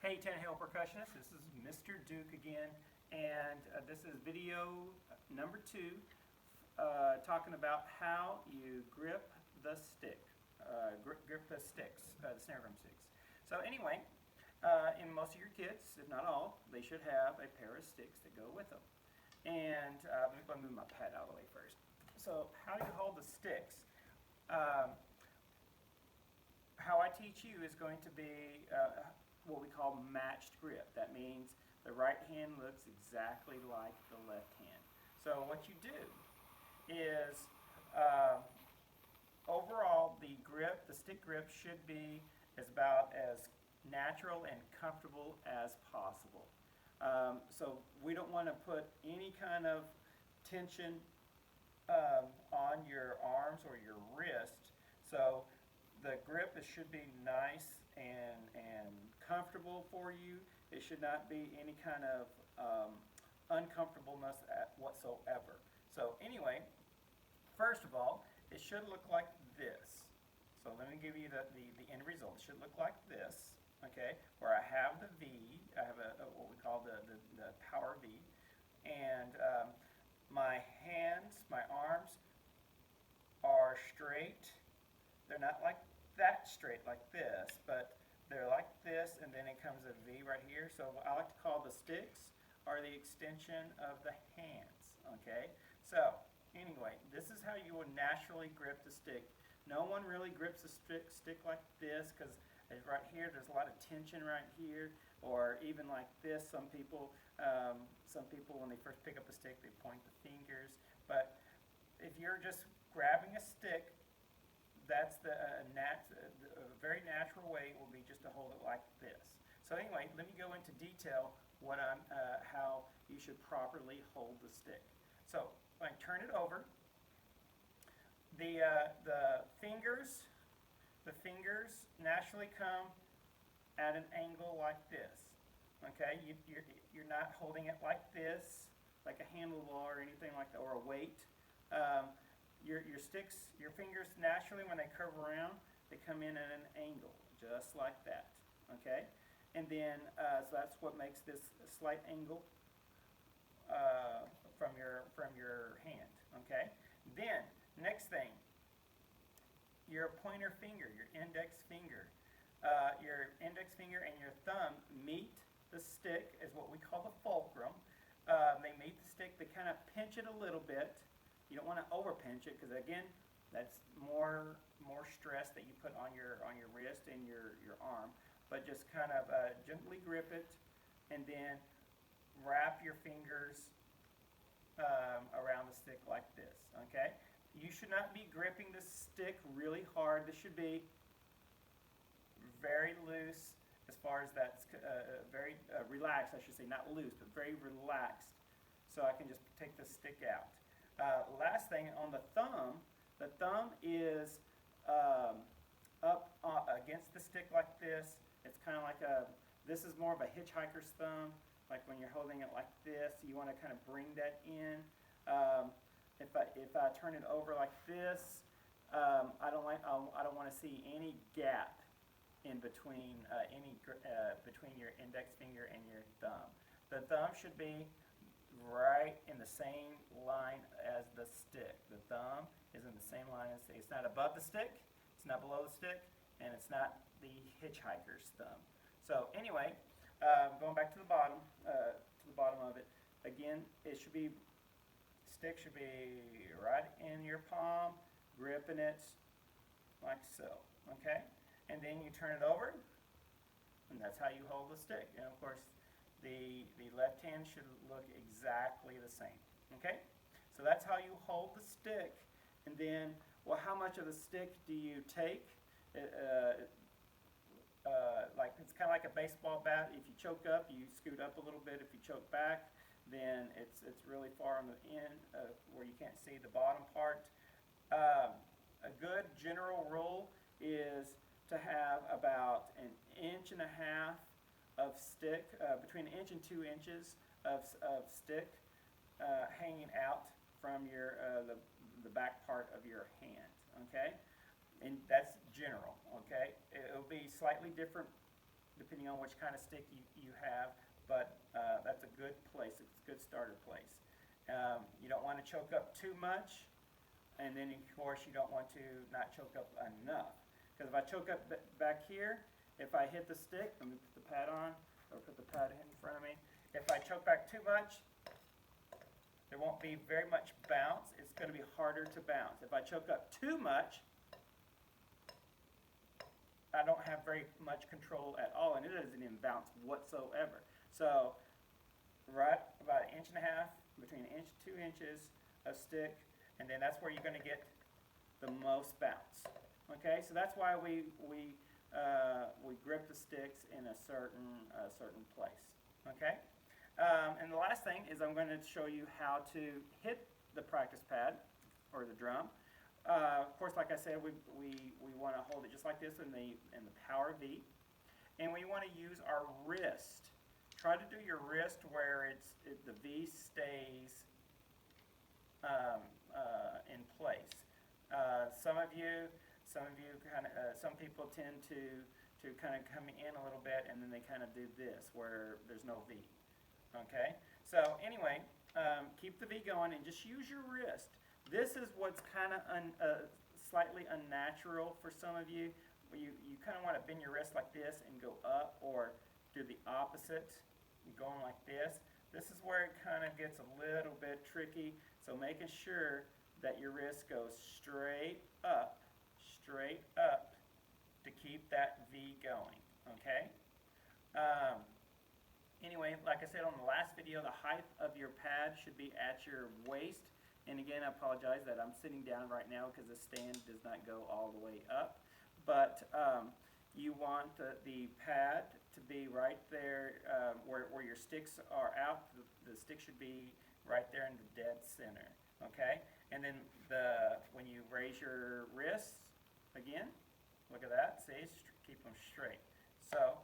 Hey, Ten Hill Percussionists, this is Mr. Duke again, and this is video number 2, talking about how you grip the stick, grip the sticks, the snare drum sticks. So anyway, in most of your kits, if not all, they should have a pair of sticks that go with them. And let me move my pad out of the way first. So how do you hold the sticks? How I teach you is going to be what we call matched grip. That means the right hand looks exactly like the left hand. So what you do is overall the grip, the stick grip should be about as natural and comfortable as possible. So we don't want to put any kind of tension on your arms or your wrist. So the grip should be nice and comfortable for you. It should not be any kind of uncomfortableness whatsoever. So anyway, first of all, it should look like this. So let me give you the end result. It should look like this, okay, where I have the V, I have what we call the power V, and my hands, my arms are straight. They're not like that straight like this, but they're like this, and then it comes a V right here. So I like to call the sticks are the extension of the hands, okay? So anyway, this is how you will naturally grip the stick. No one really grips a stick like this, because right here there's a lot of tension right here, or even like this. Some people when they first pick up a stick, they point the fingers. But if you're just grabbing a stick, that's a very natural way will be just to hold it like this. So anyway, let me go into detail how you should properly hold the stick. So when I turn it over, the fingers naturally come at an angle like this. Okay, you're not holding it like this, like a handlebar or anything like that, or a weight. Your sticks, your fingers naturally, when they curve around, they come in at an angle, just like that. Okay, and then so that's what makes this a slight angle from your hand. Okay, then next thing, your pointer finger, your index finger and your thumb meet the stick, is what we call the fulcrum. They meet the stick. They kind of pinch it a little bit. You don't want to over pinch it, because again, that's more stress that you put on your wrist and your arm. But just kind of gently grip it, and then wrap your fingers around the stick like this. Okay. You should not be gripping the stick really hard. This should be very loose, as far as that's very relaxed, I should say, not loose, but very relaxed. So I can just take the stick out. Last thing, on the thumb is up against the stick like this. It's kind of like this is more of a hitchhiker's thumb, like when you're holding it like this. You want to kind of bring that in. If I turn it over like this, I don't want to see any gap in between between your index finger and your thumb. The thumb should be right in the same line as the stick. The thumb is in the same line as the stick. It's not above the stick, it's not below the stick, and it's not the hitchhiker's thumb. So anyway, going back to the bottom of it, again, stick should be right in your palm, gripping it like so, okay? And then you turn it over, and that's how you hold the stick. And of course, the left hand should look exactly the same, okay? So that's how you hold the stick. And then, well, how much of the stick do you take? Like, it's kind of like a baseball bat. If you choke up, you scoot up a little bit. If you choke back, then it's really far on the end where you can't see the bottom part. A good general rule is to have about 1.5 inches of stick, between 1 inch and 2 inches of stick hanging out from your the back part of your hand. Okay, and that's general. Okay, it'll be slightly different depending on which kind of stick you have, but that's a good place. It's a good starter place. You don't want to choke up too much, and then of course you don't want to not choke up enough. Because if I choke up back here, if I hit the stick, let me put the pad on, or put the pad in front of me. If I choke back too much, there won't be very much bounce. It's going to be harder to bounce. If I choke up too much, I don't have very much control at all, and it doesn't even bounce whatsoever. So, right about 1.5 inches, between 1 inch and 2 inches of stick, and then that's where you're going to get the most bounce. Okay, so that's why we grip the sticks in a certain place. Okay, and the last thing is I'm going to show you how to hit the practice pad or the drum. Of course, like I said, we want to hold it just like this in the power V, and we want to use our wrist. Try to do your wrist where the V stays in place. Some people tend to kind of come in a little bit, and then they kind of do this where there's no V. Okay. So anyway, keep the V going and just use your wrist. This is what's kind of slightly unnatural for some of you. You kind of want to bend your wrist like this and go up, or do the opposite, going like this. This is where it kind of gets a little bit tricky. So making sure that your wrist goes straight up to keep that V going. Okay. Anyway, like I said on the last video, the height of your pad should be at your waist. And again, I apologize that I'm sitting down right now because the stand does not go all the way up. But you want the pad to be right there where your sticks are out. The stick should be right there in the dead center. Okay? And then when you raise your wrists, again, look at that. See? Keep them straight. So,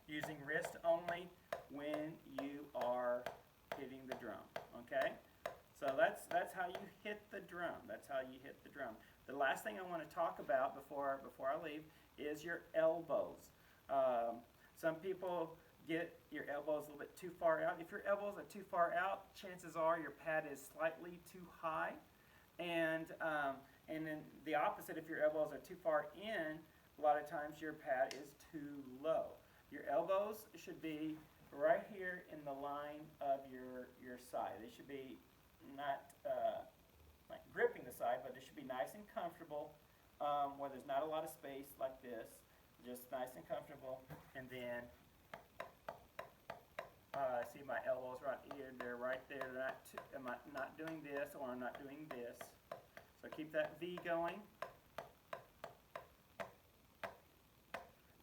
using wrist only when you are hitting the drum. Okay? So that's how you hit the drum. That's how you hit the drum. The last thing I want to talk about before I leave is your elbows. Some people get your elbows a little bit too far out. If your elbows are too far out, chances are your pad is slightly too high. And then the opposite, if your elbows are too far in, a lot of times your pad is too low. Your elbows should be right here in the line of your side. They should be not like gripping the side, but it should be nice and comfortable where there's not a lot of space like this. Just nice and comfortable. And then see my elbows right here. They're right there. I'm not doing this, or I'm not doing this. So keep that V going.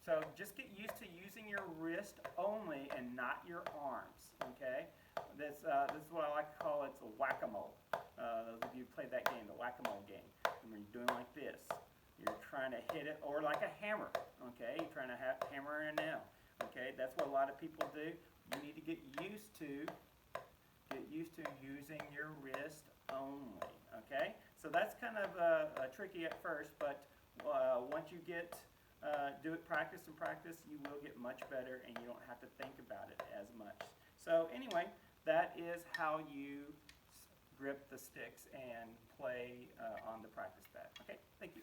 So just get used to using your wrist only and not your arms, okay? This is what I like to call it's a whack-a-mole. Those of you who played that game, the whack-a-mole game. And when you're doing like this, you're trying to hit it, or like a hammer, okay? You're trying to hammer a nail, okay? That's what a lot of people do. You need to get used to using your wrist only, okay? So that's kind of tricky at first, but once you get do it practice, you will get much better, and you don't have to think about it as much. So anyway, that is how you grip the sticks and play on the practice pad. Okay, thank you.